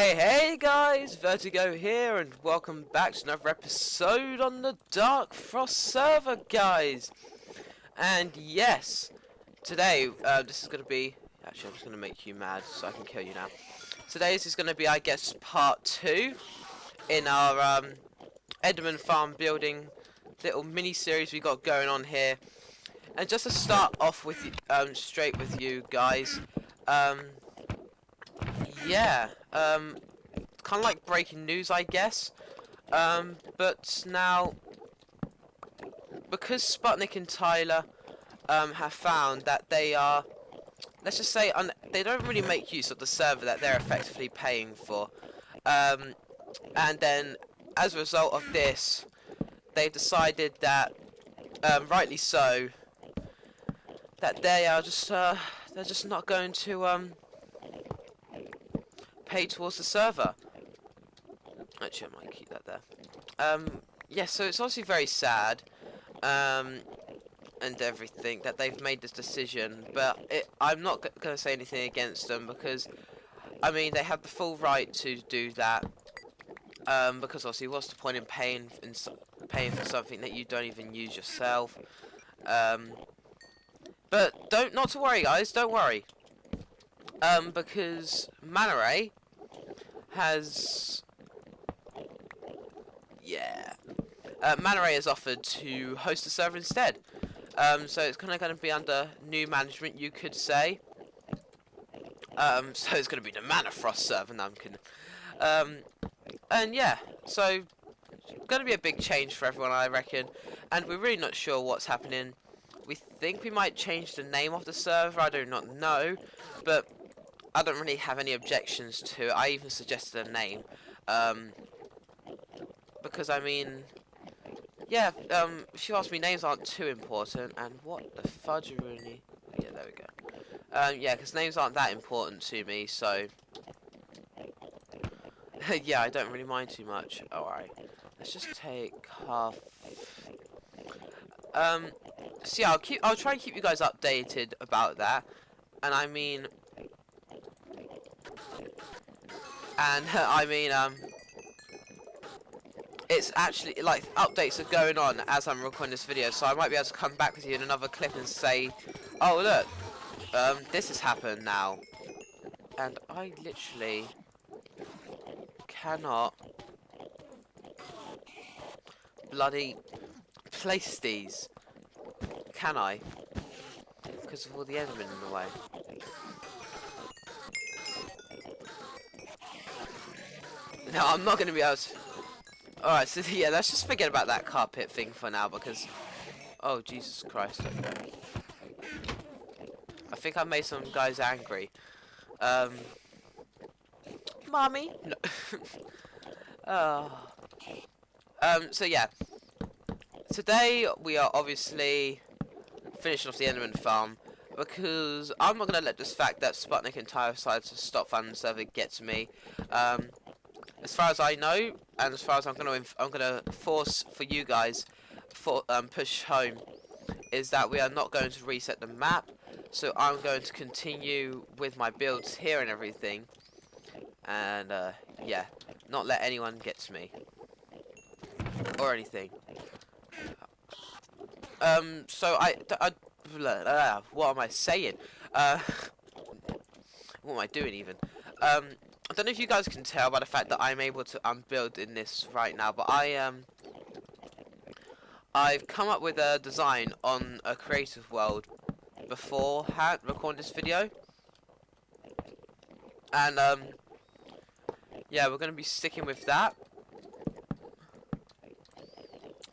Hey guys, Vertigo here and welcome back to another episode on the DarkFrost server, guys. And yes, today this is going to be, actually I'm just going to make you mad so I can kill you now. Today's is going to be, I guess, part 2 in our enderman farm building little mini series we got going on here. And just to start off with straight with you guys, yeah, kind of like breaking news, I guess. But now, because Sputnik and Tyler have found that they are, let's just say, they don't really make use of the server that they're effectively paying for. And then, as a result of this, they've decided that, rightly so, that they are just they're just not going to pay towards the server. Actually, I might keep that there. Yeah, so it's obviously very sad, and everything that they've made this decision. But I'm not going to say anything against them because, I mean, they have the full right to do that. Because obviously, what's the point in paying for something that you don't even use yourself? But not to worry, guys. Don't worry. Because Manaray has, Manaray has offered to host the server instead. So it's kind of going to be under new management, you could say. So it's going to be the Manafrost server. No, I'm kidding. And yeah, so it's going to be a big change for everyone, I reckon. And we're really not sure what's happening. We think we might change the name of the server. I do not know, but I don't really have any objections to it. I even suggested a name, because I mean, yeah, if you ask me, names aren't too important. And what the fudge are really? Yeah, there we go. Yeah, because names aren't that important to me, so yeah, I don't really mind too much. Alright, let's just take half. So yeah, I'll try and keep you guys updated about that. And I mean, it's actually, like, updates are going on as I'm recording this video, so I might be able to come back with you in another clip and say, oh look, this has happened now. And I literally cannot bloody place these, can I? Because of all the endermen in the way. No, I'm not going to be able to. Alright, so yeah, let's just forget about that carpet thing for now because, oh Jesus Christ, okay. I think I made some guys angry. Mommy? No. Oh. So yeah. Today we are obviously finishing off the enderman farm because I'm not going to let this fact that Sputnik and Tyler decided to stop funding the server get to me. As far as I know, and as far as I'm gonna force for you guys, push home, is that we are not going to reset the map. So I'm going to continue with my builds here and everything, and yeah, not let anyone get to me or anything. So what am I saying? What am I doing even? I don't know if you guys can tell by the fact that I'm able to build in this right now, but I've come up with a design on a creative world beforehand recording this video, and yeah, we're going to be sticking with that.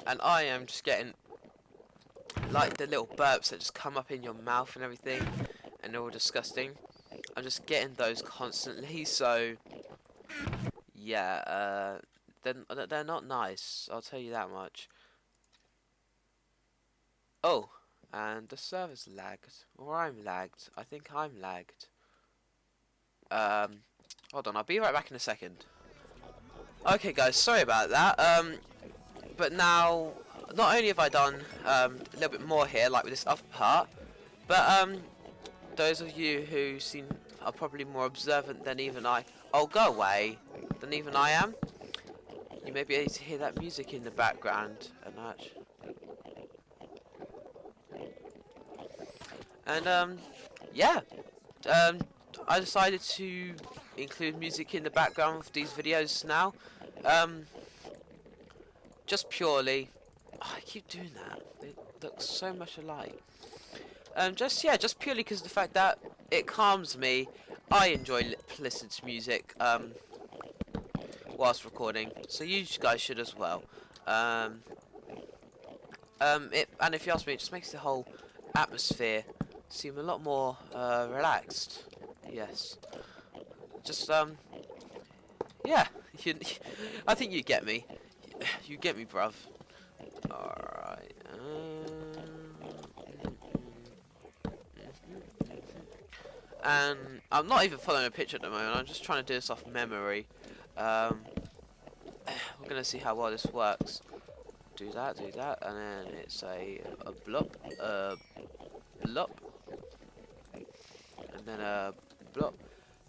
And I am just getting, like, the little burps that just come up in your mouth and everything, and they're all disgusting. I'm just getting those constantly, so yeah, they're not nice, I'll tell you that much. Oh, and the server's lagged, or I'm lagged. I think I'm lagged. Hold on, I'll be right back in a second. Okay guys, sorry about that. But now, not only have I done a little bit more here, like with this upper part, but those of you who are probably more observant than even I. Oh, go away. Than even I am. You may be able to hear that music in the background and that. And yeah. I decided to include music in the background of these videos now. Just purely. Oh, I keep doing that. They look so much alike. Just purely because of the fact that it calms me. I enjoy listening to music whilst recording, so you guys should as well. And if you ask me, it just makes the whole atmosphere seem a lot more relaxed. Yes. Just yeah. I think you get me. You get me, bruv. Alright. And I'm not even following a picture at the moment. I'm just trying to do this off memory. We're gonna see how well this works. Do that, and then it's a blop, blop, and then a blop,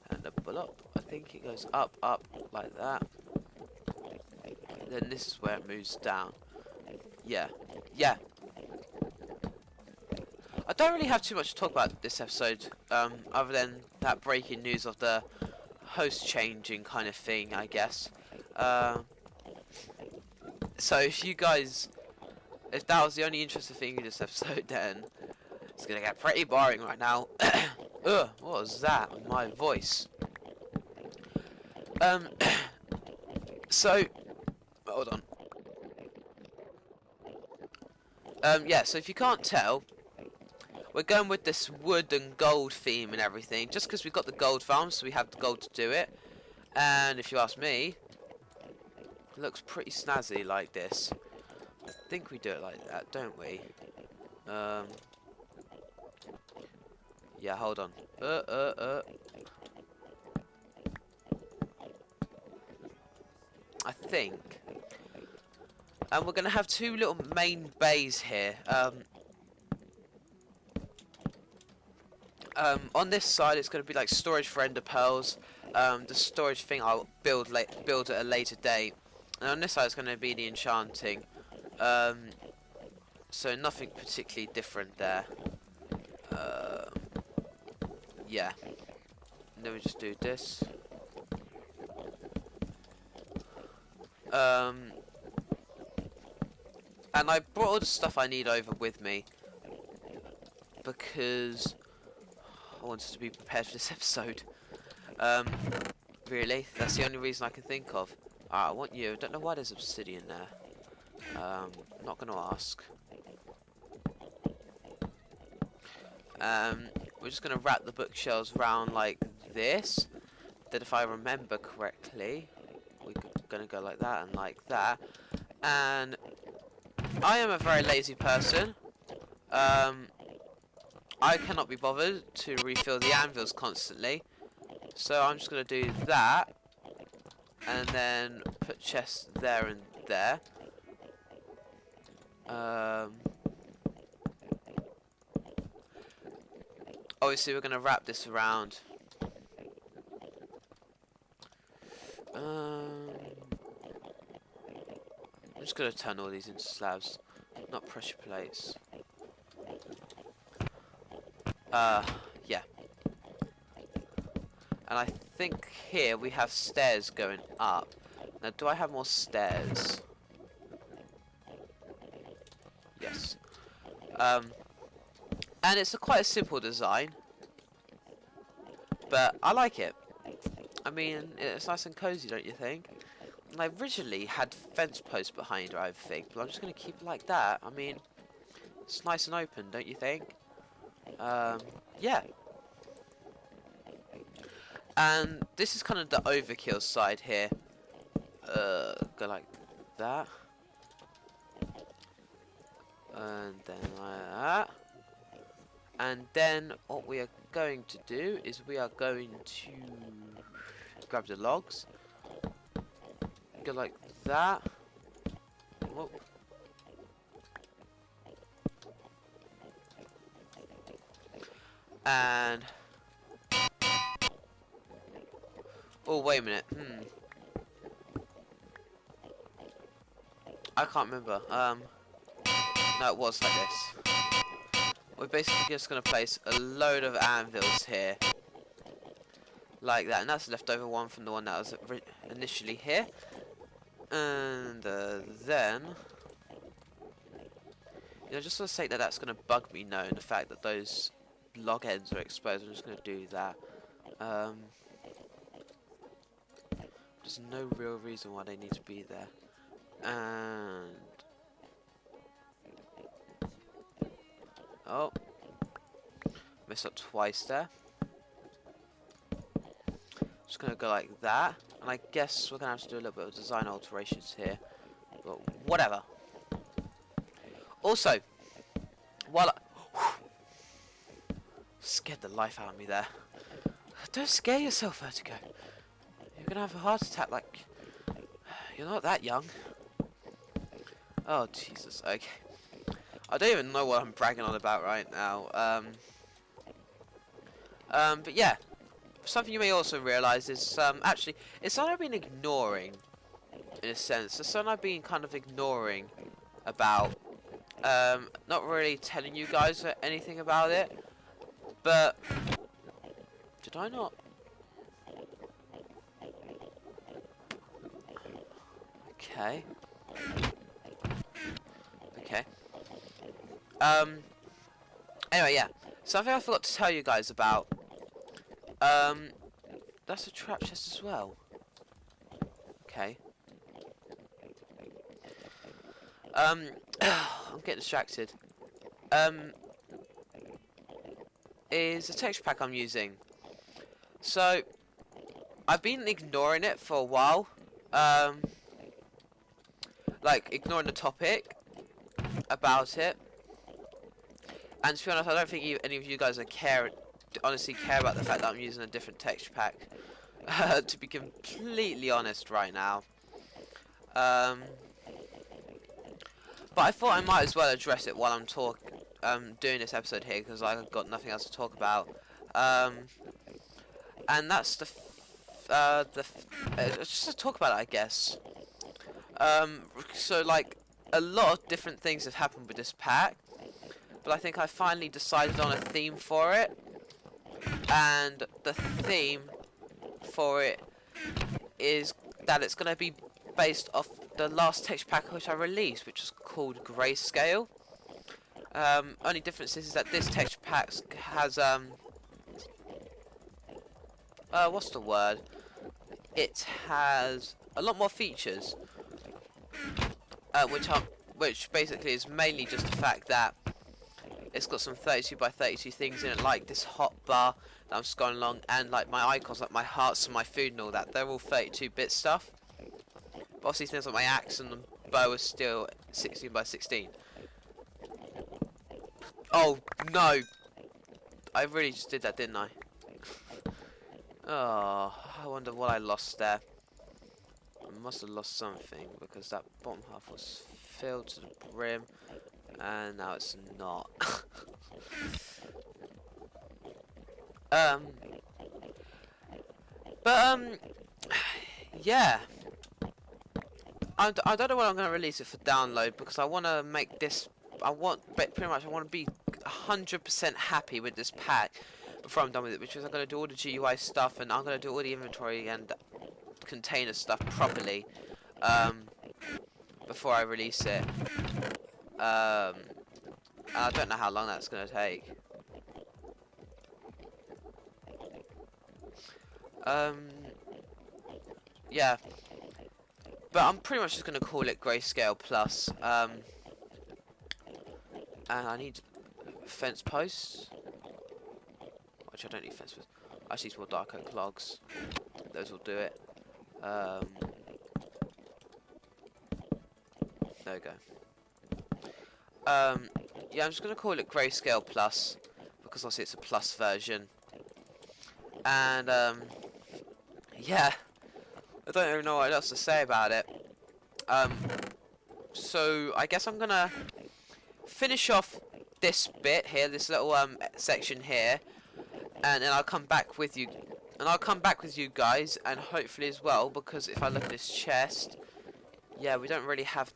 and a blop. I think it goes up, like that. Then this is where it moves down. Yeah. I don't really have too much to talk about this episode, other than that breaking news of the host changing kind of thing, I guess. So if that was the only interesting thing in this episode, then it's gonna get pretty boring right now. Ugh, what was that with my voice? So, hold on. Yeah, so if you can't tell, we're going with this wood and gold theme and everything, just because we've got the gold farm, so we have the gold to do it. And if you ask me, it looks pretty snazzy like this. I think we do it like that, don't we? Yeah, hold on. I think. And we're going to have two little main bays here. On this side, it's going to be like storage for ender pearls. The storage thing I'll build at a later date. And on this side, it's going to be the enchanting. So nothing particularly different there. Yeah. And then we just do this. And I brought all the stuff I need over with me because I wanted to be prepared for this episode. Really, that's the only reason I can think of. I want you. I don't know why there's obsidian there. I'm not going to ask. We're just going to wrap the bookshelves around like this. Then if I remember correctly, we're going to go like that and like that. And I am a very lazy person. I cannot be bothered to refill the anvils constantly. So I'm just going to do that. And then put chests there and there. Obviously we're going to wrap this around. I'm just going to turn all these into slabs, not pressure plates. Yeah. And I think here we have stairs going up. Now, do I have more stairs? Yes. And it's quite a simple design, but I like it. I mean, it's nice and cozy, don't you think? And I originally had fence posts behind her, I think, but I'm just going to keep it like that. I mean, it's nice and open, don't you think? Yeah. And this is kind of the overkill side here. Go like that. And then like that. And then what we are going to do is we are going to grab the logs. Go like that. Whoop. And Oh, wait a minute. I can't remember. No, it was like this. We're basically just going to place a load of anvils here. Like that. And that's the leftover one from the one that was initially here. And then... You know, just for the sake that that's going to bug me knowing the fact that those log ends are exposed, I'm just going to do that. There's no real reason why they need to be there. And... Oh. Messed up twice there. Just going to go like that. And I guess we're going to have to do a little bit of design alterations here. But whatever. Also, while I... Scared the life out of me there. Don't scare yourself, Vertigo. You're going to have a heart attack like... You're not that young. Oh, Jesus. Okay. I don't even know what I'm bragging on about right now. But yeah. Something you may also realise is, actually, it's something I've been ignoring, in a sense. It's something I've been kind of ignoring about, not really telling you guys anything about it, but, did I not? Okay. Okay. Anyway, yeah. Something I forgot to tell you guys about. That's a trap chest as well. Okay. I'm getting distracted. Is a texture pack I'm using. So, I've been ignoring it for a while. Like, ignoring the topic about it. And to be honest, I don't think any of you guys honestly care about the fact that I'm using a different texture pack. To be completely honest right now. But I thought I might as well address it while I'm doing this episode here, because I've got nothing else to talk about. And that's just to talk about it, I guess. So like, a lot of different things have happened with this pack, but I think I finally decided on a theme for it. And the theme for it is that it's going to be based off the last texture pack which I released, which was called Grayscale. Only difference is that this texture pack has what's the word? It has a lot more features, which basically is mainly just the fact that it's got some 32 by 32 things in it, like this hot bar that I'm scrolling along, and like my icons, like my hearts and my food and all that. They're all 32-bit stuff. But obviously things like my axe and the bow are still 16 by 16. Oh no! I really just did that, didn't I? Oh, I wonder what I lost there. I must have lost something, because that bottom half was filled to the brim. And now it's not. Yeah. I don't know when I'm going to release it for download, because I want to make this, I want to be 100% happy with this pack before I'm done with it, which is I'm going to do all the GUI stuff, and I'm going to do all the inventory and container stuff properly, before I release it. I don't know how long that's going to take. Yeah. But I'm pretty much just going to call it Grayscale Plus. And I need fence posts. Which I don't need fence posts. I just need more dark oak logs. Those will do it. There we go. Yeah, I'm just going to call it Grayscale Plus, because obviously it's a plus version. And, yeah, I don't even know what else to say about it. So, I guess I'm going to finish off this bit here, this little, section here, and then I'll come back with you, and I'll come back with you guys, and hopefully as well, because if I look at this chest, yeah, we don't really have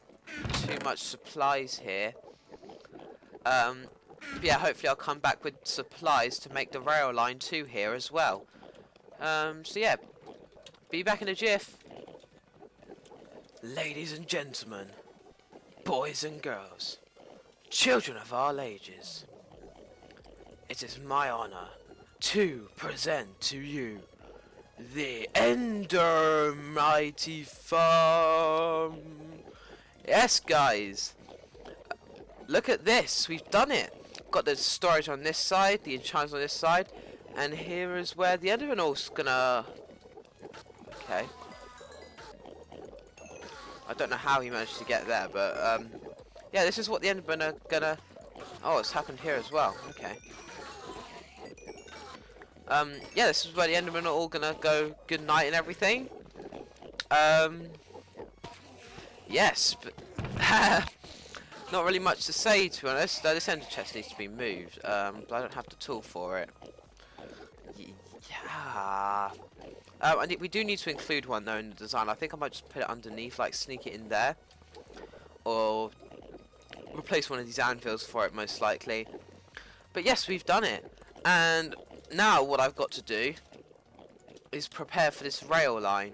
too much supplies here. But yeah, hopefully I'll come back with supplies to make the rail line to here as well. So yeah, be back in a jiff. Ladies and gentlemen, boys and girls, children of all ages, it is my honor to present to you the Ender Mighty Farm. Yes, guys, look at this, we've done it. Got the storage on this side, the enchantments on this side, and here is where the Enderman all's gonna... Okay. I don't know how he managed to get there, but yeah, this is what the Endermen are gonna... Oh, it's happened here as well. Okay. Yeah, this is where the Endermen are all gonna go good night and everything. Yes, but not really much to say, to be honest. This ender chest needs to be moved, but I don't have the tool for it. Yeah. We do need to include one though in the design. I think I might just put it underneath, like sneak it in there, or replace one of these anvils for it, most likely. But yes, we've done it, and now what I've got to do is prepare for this rail line.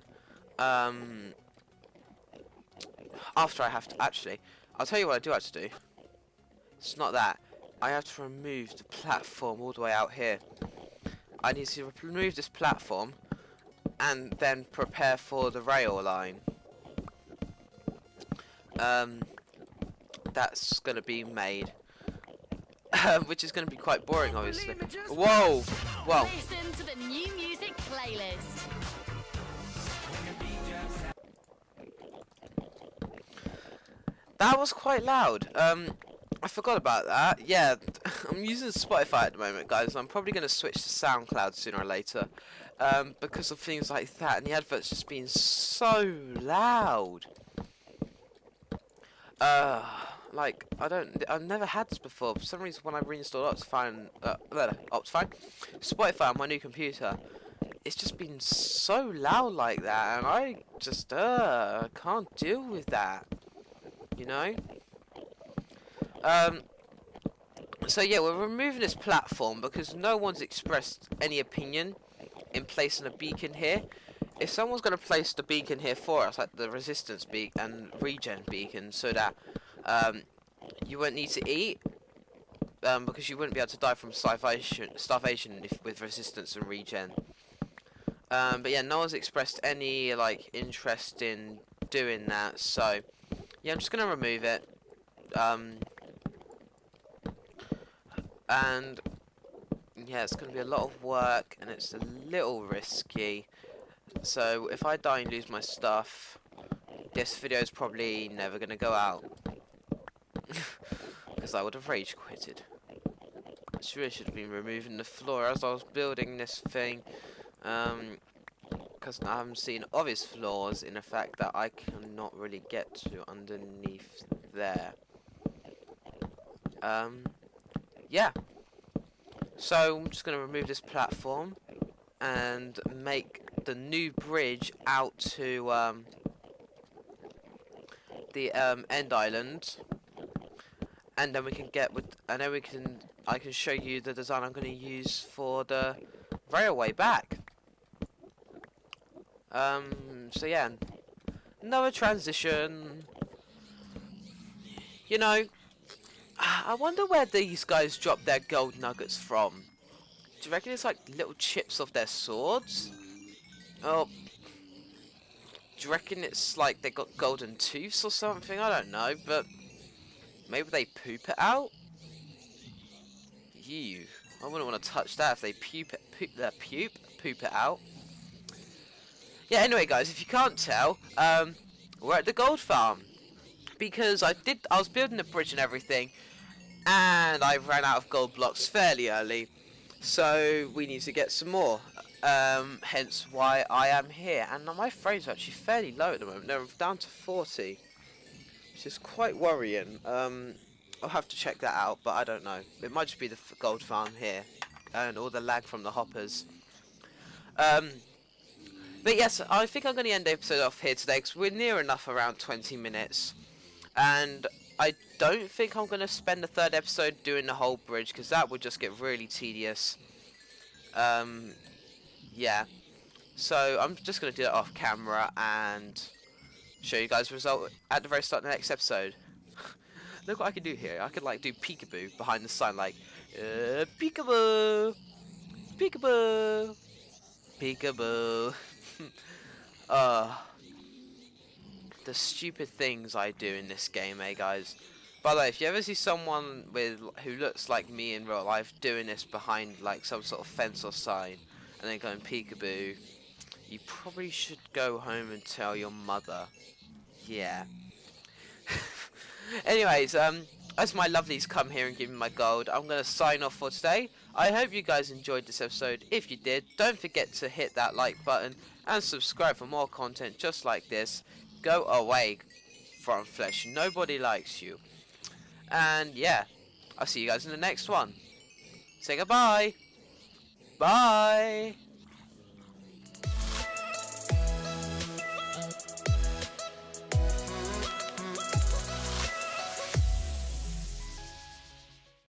After I have to, actually, I'll tell you what I do have to do. It's not that. I have to remove the platform all the way out here. I need to remove this platform and then prepare for the rail line. That's going to be made. Which is going to be quite boring, obviously. Whoa! Whoa! Listen to the new music playlist. That was quite loud. I forgot about that. Yeah, I'm using Spotify at the moment, guys. I'm probably going to switch to SoundCloud sooner or later, because of things like that, and the adverts just being so loud. Like, I've never had this before. For some reason, when I reinstalled Spotify on my new computer, it's just been so loud like that, and I just, can't deal with that. You know? So yeah, we're removing this platform because no one's expressed any opinion in placing a beacon here. If someone's going to place the beacon here for us, like the resistance beacon and regen beacon, so that you won't need to eat, because you wouldn't be able to die from starvation with resistance and regen. But yeah, no one's expressed any like interest in doing that, so yeah, I'm just going to remove it. And yeah, it's going to be a lot of work, and it's a little risky. So if I die and lose my stuff, this video is probably never going to go out. Because I would have rage quitted. I really should have been removing the floor as I was building this thing. Because I'm seeing obvious flaws in the fact that I cannot really get to underneath there. Yeah. So I'm just going to remove this platform and make the new bridge out to the end island, and then we can get with, and then I can show you the design I'm going to use for the railway back. So yeah, another transition. You know, I wonder where these guys drop their gold nuggets from. Do you reckon it's like little chips of their swords? Oh, do you reckon it's like they got golden tooths or something? I don't know, but maybe they poop it out? Ew, I wouldn't want to touch that if they poop it out. Yeah, anyway guys, if you can't tell, we're at the gold farm. Because I was building the bridge and everything, and I ran out of gold blocks fairly early, so we need to get some more, hence why I am here. And my frames are actually fairly low at the moment. They're down to 40, which is quite worrying. I'll have to check that out, but I don't know. It might just be the gold farm here and all the lag from the hoppers. But yes, I think I'm going to end the episode off here today because we're near enough around 20 minutes. And I don't think I'm going to spend the third episode doing the whole bridge because that would just get really tedious. Yeah. So I'm just going to do it off camera and show you guys the result at the very start of the next episode. Look what I can do here. I could like do peekaboo behind the sign like, peekaboo, peekaboo, peekaboo. The stupid things I do in this game, eh, guys? By the way, if you ever see someone who looks like me in real life doing this behind like some sort of fence or sign, and then going peekaboo, you probably should go home and tell your mother. Yeah. Anyways, as my lovelies come here and give me my gold, I'm going to sign off for today. I hope you guys enjoyed this episode. If you did, don't forget to hit that like button and subscribe for more content just like this. Go away from flesh. Nobody likes you. And yeah, I'll see you guys in the next one. Say goodbye. Bye.